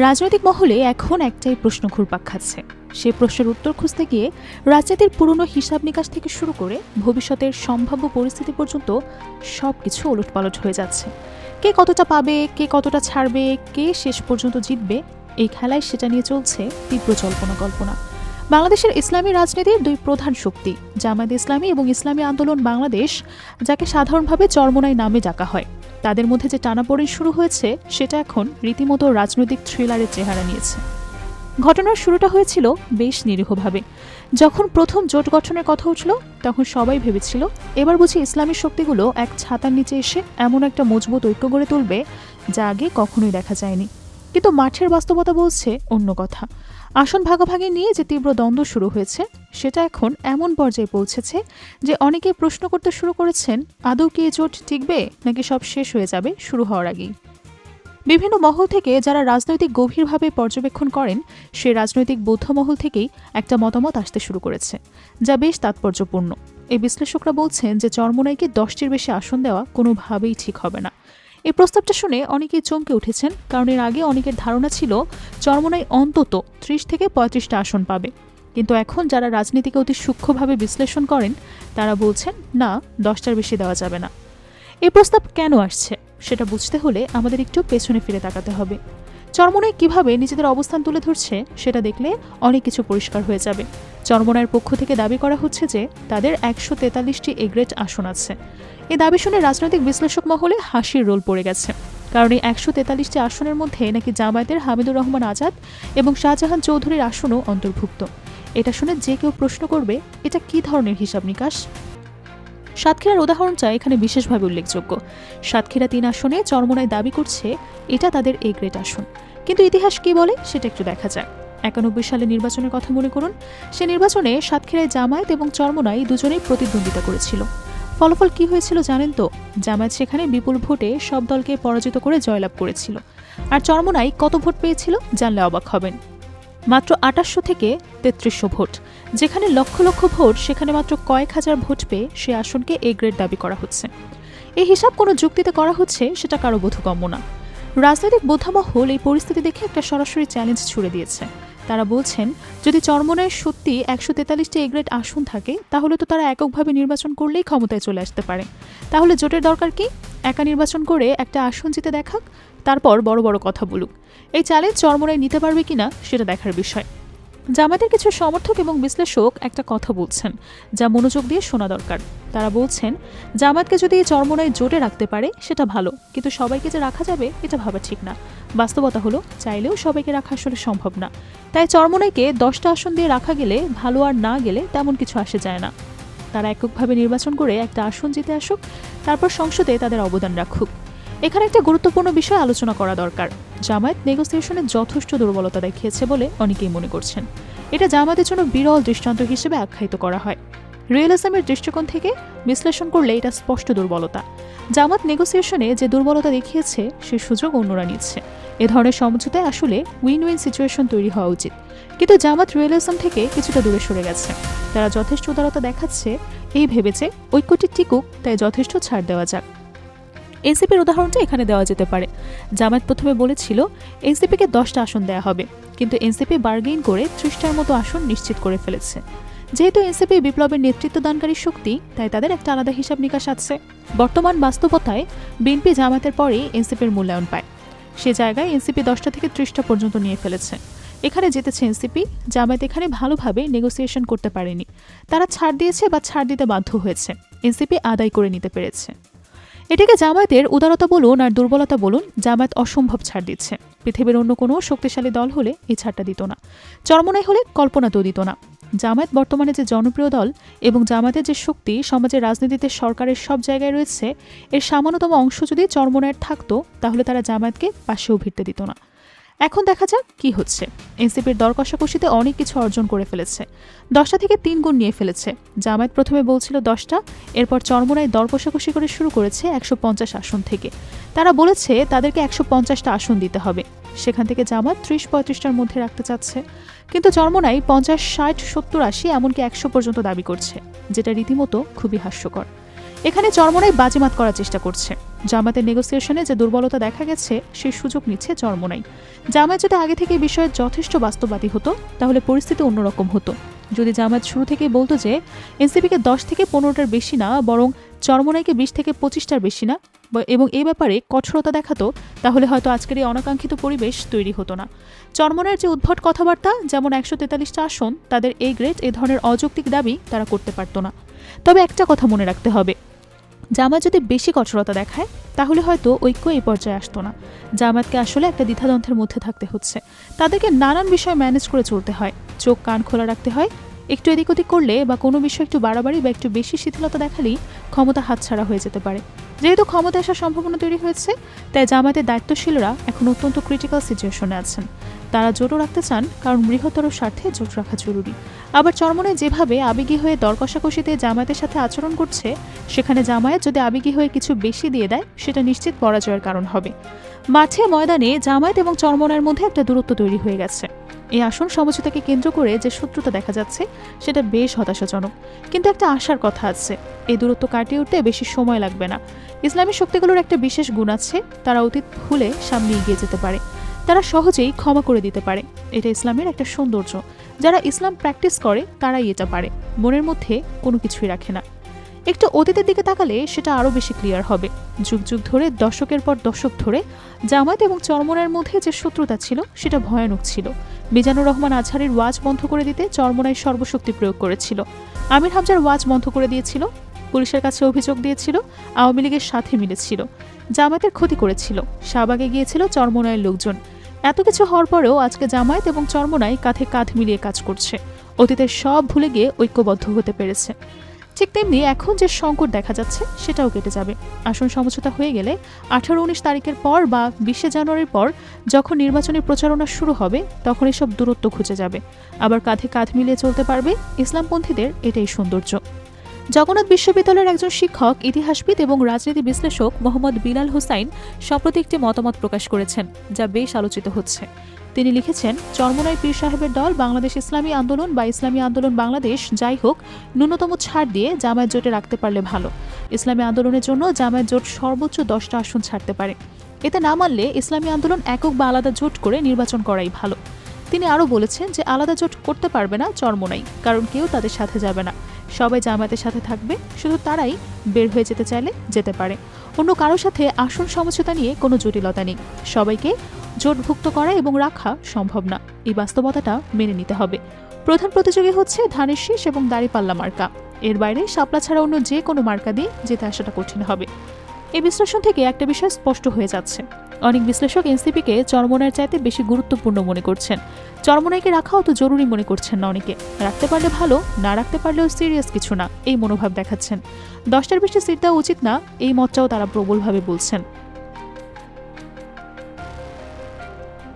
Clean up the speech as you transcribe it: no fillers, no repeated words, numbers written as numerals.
রাজনৈতিক মহলে এখন একটাই প্রশ্ন ঘুরপাক খাচ্ছে। সেই প্রশ্নের উত্তর খুঁজতে গিয়ে রাজনীতির পুরনো হিসাব নিকাশ থেকে শুরু করে ভবিষ্যতের সম্ভাব্য পরিস্থিতি পর্যন্ত সবকিছু ওলটপালট হয়ে যাচ্ছে। কে কতটা পাবে, কে কতটা ছাড়বে, কে শেষ পর্যন্ত জিতবে, এই খেলায় সেটা নিয়ে চলছে তীব্র জল্পনা কল্পনা। বাংলাদেশের ইসলামী রাজনীতির দুই প্রধান শক্তি জামায়াতে ইসলামী এবং ইসলামী আন্দোলন বাংলাদেশ, যাকে সাধারণভাবে চরমোনাই নামে ডাকা হয়, তাদের মধ্যে যে টানাপোড়েন শুরু হয়েছে সেটা এখন রীতিমতো রাজনৈতিক থ্রিলারের চেহারা নিয়েছে। ঘটনার শুরুটা হয়েছিল বেশ নিরীহভাবে। যখন প্রথম জোট গঠনের কথা উঠল তখন সবাই ভেবেছিল এবার বুঝি ইসলামী শক্তিগুলো এক ছাতার নিচে এসে এমন একটা মজবুত ঐক্য গড়ে তুলবে যা আগে কখনোই দেখা যায়নি। কিন্তু মাঠের বাস্তবতা বলছে অন্য কথা। আসন ভাগাভাগি নিয়ে যে তীব্র দ্বন্দ্ব শুরু হয়েছে সেটা এখন এমন পর্যায়ে পৌঁছেছে যে অনেকে প্রশ্ন করতে শুরু করেছেন আদৌ কি এই জোট টিকবে নাকি সব শেষ হয়ে যাবে শুরু হওয়ার আগেই। বিভিন্ন মহল থেকে যারা রাজনৈতিক গভীরভাবে পর্যবেক্ষণ করেন সেই রাজনৈতিক বৌদ্ধ মহল থেকেই একটা মতামত আসতে শুরু করেছে, যা বেশ তাৎপর্যপূর্ণ। এই বিশ্লেষকরা বলছেন যে চরমোনাইকে 10টির বেশি আসন দেওয়া কোনোভাবেই ঠিক হবে না। এই প্রস্তাবটা শুনে অনেকেই চমকে উঠেছেন, কারণ এর আগে অনেকের ধারণা ছিল চরমোনাই অন্তত 30 থেকে 35টা আসন পাবে। কিন্তু এখন যারা রাজনীতিকে অতি সূক্ষ্মভাবে বিশ্লেষণ করেন তারা বলছেন না, 10টার বেশি দেওয়া যাবে না। এই প্রস্তাব কেন আসছে সেটা বুঝতে হলে আমাদের একটু পেছনে ফিরে তাকাতে হবে। চরমোনাই কিভাবে নিজেদের অবস্থান তুলে ধরছে সেটা দেখলে অনেক কিছু পরিষ্কার হয়ে যাবে। চরমোনাইয়ের পক্ষ থেকে দাবি করা হচ্ছে যে তাদের 143টি এগ্রেড আসন আছে। এই দাবি শুনে রাজনৈতিক বিশ্লেষক মহলে হাসির রোল পড়ে গেছে, কারণ এই 143টি আসনের মধ্যে নাকি জামায়াতের হামিদুর রহমান আজাদ এবং শাহজাহান চৌধুরীর আসনও অন্তর্ভুক্ত। এটা শুনে যে কেউ প্রশ্ন করবে এটা কী ধরনের হিসাব নিকাশ। সাতক্ষীরার উদাহরণটা এখানে বিশেষভাবে উল্লেখযোগ্য। সাতক্ষীরা 3 আসনে চরমোনাই দাবি করছে এটা তাদের এ গ্রেড আসন, কিন্তু ইতিহাস কি বলে সেটা একটু দেখা যাক। 91 সালে নির্বাচনের কথা মনে করুন। সে নির্বাচনে সাতক্ষীরায় জামায়াত এবং চরমোনাই দুজনেই প্রতিদ্বন্দ্বিতা করেছিল। ফলাফল কি হয়েছিল জানেন তো? জামায়াত সেখানে বিপুল ভোটে সব দলকে পরাজিত করে জয়লাভ করেছিল। আর চরমোনাই কত ভোট পেয়েছিল জানলে অবাক হবেন, মাত্র 2800 থেকে 3300 ভোট। যেখানে লক্ষ লক্ষ ভোট সেখানে মাত্র কয়েক হাজার ভোট পেয়ে সে আসনকে এ গ্রেড দাবি করা হচ্ছে। এই হিসাব কোনো যুক্তিতে করা হচ্ছে সেটা কারো বোধগম্য না। রাজনৈতিক বোদ্ধামহল এই পরিস্থিতি দেখে একটা সরাসরি চ্যালেঞ্জ ছুড়ে দিয়েছে। তারা বলছেন যদি চরমোনাইয়ের সত্যি 143টি এ গ্রেড আসন থাকে তাহলে তো তারা এককভাবে নির্বাচন করলেই ক্ষমতায় চলে আসতে পারে। তাহলে জোটের দরকার কি? একা নির্বাচন করে একটা আসন জিতে দেখাক, তারপর বড় বড় কথা বলুক। এই চ্যালেঞ্জ চরমোনাই নিতে পারবে কিনা সেটা দেখার বিষয়। জামায়াতের কিছু সমর্থক এবং বিশ্লেষক একটা কথা বলছেন যা মনোযোগ দিয়ে শোনা দরকার। তারা বলছেন জামায়াতকে যদি চরমোনাই জোটে রাখতে পারে সেটা ভালো, কিন্তু সবাইকে যে রাখা যাবে এটা ভাবা ঠিক না। বাস্তবতা হলো চাইলেও সবাইকে রাখা আসলে সম্ভব না। তাই চরমোনাইকে 10টা আসন দিয়ে রাখা গেলে ভালো, আর না গেলে তেমন কিছু আসে যায় না। তারা এককভাবে নির্বাচন করে একটা আসন জিতে আসুক, তারপর সংসদে তাদের অবদান রাখুক। এখানে একটা গুরুত্বপূর্ণ বিষয় আলোচনা করা দরকার। জামায়াত নেগোসিয়েশনে যথেষ্ট দুর্বলতা দেখিয়েছে বলে অনেকেই মনে করছেন। এটা জামায়াতের জন্য বিরল দৃষ্টান্ত হিসেবে আখ্যায়িত করা হয়। রিয়েলিজমের দৃষ্টিকোণ থেকে বিশ্লেষণ করলে এটা স্পষ্ট দুর্বলতা। জামায়াত নেগোসিয়েশনে যে দুর্বলতা দেখিয়েছে সে সুযোগ অন্যরা নিচ্ছে। এ ধরনের সমঝোতায় আসলে উইন উইন সিচুয়েশন তৈরি হওয়া উচিত, কিন্তু জামায়াত রিয়েলিজম থেকে কিছুটা দূরে সরে গেছে। তারা যথেষ্ট উদারতা দেখাচ্ছে এই ভেবেছে ঐক্যটি টিকুক, তাই যথেষ্ট ছাড় দেওয়া যাক। এনসিপির উদাহরণটা এখানে দেওয়া যেতে পারে। জামায়াত প্রথমে বলেছিল এনসিপিকে 10টা আসন দেওয়া হবে, কিন্তু এনসিপি বার্গেইন করে 30টার মতো আসন নিশ্চিত করে ফেলেছে। যেহেতু এনসিপি বিপ্লবের নেতৃত্বদানকারী শক্তি, তাই তাদের একটা আলাদা হিসাব নিকাশ আছে। বর্তমান বাস্তবতায় বিএনপি জামায়াতের পরেই এনসিপির মূল্যায়ন পায়। সে জায়গায় এনসিপি 10টা থেকে 30টা পর্যন্ত নিয়ে ফেলেছে। এখানে জিতেছে এনসিপি, জামায়াত এখানে ভালোভাবে নেগোসিয়েশন করতে পারেনি। তারা ছাড় দিয়েছে বা ছাড় দিতে বাধ্য হয়েছে, এনসিপি আদায় করে নিতে পেরেছে। এটাকে জামায়াতের উদারতা বলুন আর দুর্বলতা বলুন, জামায়াত অসম্ভব ছাড় দিচ্ছে। পৃথিবীর অন্য কোনো শক্তিশালী দল হলে এই ছাড়টা দিত না, চরমোনাই হলে কল্পনাতেও দিত না। জামায়াত বর্তমানে যে জনপ্রিয় দল এবং জামায়াতের যে শক্তি সমাজের রাজনীতিতে সরকারের সব জায়গায় রয়েছে, এর সামান্যতম অংশ যদি চরমোনাইয়ের থাকতো তাহলে তারা জামায়াতকে পাশেও ভিড়তে দিত না। এখন দেখা যাক কি হচ্ছে। এনসিপির দর কষাকষিতে অনেক কিছু অর্জন করে ফেলেছে, 10টা থেকে 3 গুণ নিয়ে ফেলেছে। জামায়াত প্রথমে বলছিল 10টা, এরপর চরমোনাই দর কষাকষি করে শুরু করেছে 150 আসন থেকে। তারা বলেছে তাদেরকে 150টা আসন দিতে হবে, সেখান থেকে জামায়াত 30-35টার মধ্যে রাখতে চাচ্ছে। কিন্তু চরমোনাই 50, 60, 70, 80 এমনকি 100 পর্যন্ত দাবি করছে, যেটা রীতিমতো খুবই হাস্যকর। এখানে চরমোনাই বাজিমাত করার চেষ্টা করছে। জামায়াতের নেগোসিয়েশনে যে দুর্বলতা দেখা গেছে সেই সুযোগ নিচ্ছে চরমোনাই। জামায়াত যদি আগে থেকে এই বিষয়ে যথেষ্ট বাস্তববাদী হতো তাহলে পরিস্থিতি অন্যরকম হতো। যদি জামায়াত শুরু থেকেই বলতো যে এনসিপিকে 10 থেকে 15টার বেশি না, বরং চরমোনাইকে 20 থেকে 25টার বেশি না, এবং এই ব্যাপারে কঠোরতা দেখাতো, তাহলে হয়তো আজকের এই অনাকাঙ্ক্ষিত পরিবেশ তৈরি হতো না। চরমোনাইয়ের যে উদ্ভট কথাবার্তা, যেমন 143টা আসন, তাদের এই গ্রেড, এই ধরনের অযৌক্তিক দাবি তারা করতে পারতো না। তবে একটা কথা মনে রাখতে হবে, জামায়াত যদি বেশি কঠোরতা দেখায় তাহলে হয়তো ঐক্য এই পর্যায়ে আসতো না। জামায়াতকে আসলে একটা দ্বিধাদ্বন্দ্বের মধ্যে থাকতে হচ্ছে। তাদেরকে নানান বিষয় ম্যানেজ করে চলতে হয়, চোখ কান খোলা রাখতে হয়। একটু এদিক ওদিক করলে বা কোনো বিষয় একটু বাড়াবাড়ি বা একটু বেশি শিথিলতা দেখালেই ক্ষমতা হাতছাড়া হয়ে যেতে পারে। যেহেতু ক্ষমতা আসার সম্ভাবনা তৈরি হয়েছে, তাই জামায়াতের দায়িত্বশীলরা এখন অত্যন্ত ক্রিটিক্যাল সিচুয়েশনে আছেন। তারা জোটও রাখতে চান, কারণ বৃহত্তর স্বার্থে জোট রাখা জরুরি। আবার চরমোনাই যেভাবে আবেগী হয়ে দর কষাকষিতে জামায়াতের সাথে আচরণ করছে, সেখানে জামায়াত যদি আবেগী হয়ে কিছু বেশি দিয়ে দেয়, সেটা নিশ্চিত পরাজয়ের কারণ হবে। মাঠে ময়দানে জামায়াত এবং চরমোনাইয়ের মধ্যে একটা দূরত্ব তৈরি হয়ে গেছে। এই আসন সমঝোতাকে কেন্দ্র করে যে শত্রুতা দেখা যাচ্ছে, সেটা বেশ হতাশাজনক। কিন্তু একটা আশার কথা আছে, এই দূরত্ব কাটিয়ে উঠতে বেশি সময় লাগবে না। ইসলামী শক্তিগুলোর একটা বিশেষ গুণ আছে, তারা অতীত ভুলে সামনে এগিয়ে যেতে পারে। তারা সহজেই ক্ষমা করে দিতে পারে। এটা ইসলামের একটা সৌন্দর্য। যারা ইসলাম প্র্যাকটিস করে তারাই এটা পারে, মনের মধ্যে কোনো কিছুই রাখে না। একটু অতীতের দিকে তাকালে সেটা আরও বেশি ক্লিয়ার হবে। যুগ যুগ ধরে, দশকের পর দশক ধরে জামায়াত এবং চরমোনাইয়ের মধ্যে যে শত্রুতা ছিল, সেটা ভয়ানক ছিল। মিজানুর রহমান আজহারের ওয়াজ বন্ধ করে দিতে চরমোনাই সর্বশক্তি প্রয়োগ করেছিল। আমির হামজার ওয়াজ বন্ধ করে দিয়েছিল, পুলিশের কাছে অভিযোগ দিয়েছিল, আওয়ামী লীগের সাথে মিলেছিল, জামায়াতের ক্ষতি করেছিল, শাহবাগে গিয়েছিল চরমোনাইয়ের লোকজন। এত কিছু হওয়ার পরেও আজকে জামায়াত এবং চরমোনাই কাঁধে কাঁধ মিলিয়ে কাজ করছে। অতীতের সব ভুলে গিয়ে ঐক্যবদ্ধ হতে পেরেছে। ঠিক তেমনি এখন যে সংকট দেখা যাচ্ছে, সেটাও কেটে যাবে। আসন সমঝোতা হয়ে গেলে 18-19 তারিখের পর বা 20 জানুয়ারির পর যখন নির্বাচনী প্রচারণা শুরু হবে, তখন এসব দূরত্ব খুঁজে যাবে। আবার কাঁধে কাঁধ মিলিয়ে চলতে পারবে ইসলামপন্থীদের, এটাই সৌন্দর্য। জগন্নাথ বিশ্ববিদ্যালয়ের একজন শিক্ষক, ইতিহাসবিদ এবং রাজনীতি বিশ্লেষক মোহাম্মদ বিলাল হুসাইন সম্প্রতি একটি মতামত প্রকাশ করেছেন, যা বেশ আলোচিত হচ্ছে। তিনি লিখেছেন, চরমোনাই পীর সাহেবের দল বাংলাদেশ ইসলামী আন্দোলন বা ইসলামী আন্দোলন বাংলাদেশ যাই হোক, ন্যূনতম ছাড় দিয়ে জামায়াত জোটে রাখতে পারলে ভালো। ইসলামী আন্দোলনের জন্য জামায়াত জোট সর্বোচ্চ 10টা আসন ছাড়তে পারে। এতে না মানলে ইসলামী আন্দোলন একক বা আলাদা জোট করে নির্বাচন করাই ভালো। তিনি আরও বলেছেন যে আলাদা জোট করতে পারবে না চরমোনাই, কারণ কেউ তাদের সাথে যাবে না। সবাই জামায়াতের সাথে থাকবে, শুধু তারাই বের হয়ে যেতে চাইলে যেতে পারে। অন্য কারোর সাথে আসন সমঝোতা নিয়ে কোনো জটিলতা নেই। সবাইকে জোটভুক্ত করা এবং রাখা সম্ভব না, এই বাস্তবতাটা মেনে নিতে হবে। প্রধান প্রতিযোগী হচ্ছে ধানের শীষ এবং দাঁড়িপাল্লা মার্কা। এর বাইরে শাপলা ছাড়া অন্য যে কোনো মার্কা দিয়ে যেতে আসাটা কঠিন হবে। এই বিশ্লেষণ থেকে একটা বিষয় স্পষ্ট হয়ে যাচ্ছে, অনেক বিশ্লেষক এনসিপিকে চরমোনাইয়ের চাইতে বেশি গুরুত্বপূর্ণ মনে করছেন। চরমোনাইকে রাখা অত জরুরি মনে করছেন না অনেকে। রাখতে পারলে ভালো, না রাখতে পারলেও সিরিয়াস কিছু না, এই মনোভাব দেখাচ্ছেন। 10টার বেশি সিট দেওয়া উচিত না, এই মতটাও তারা প্রবলভাবে বলছেন।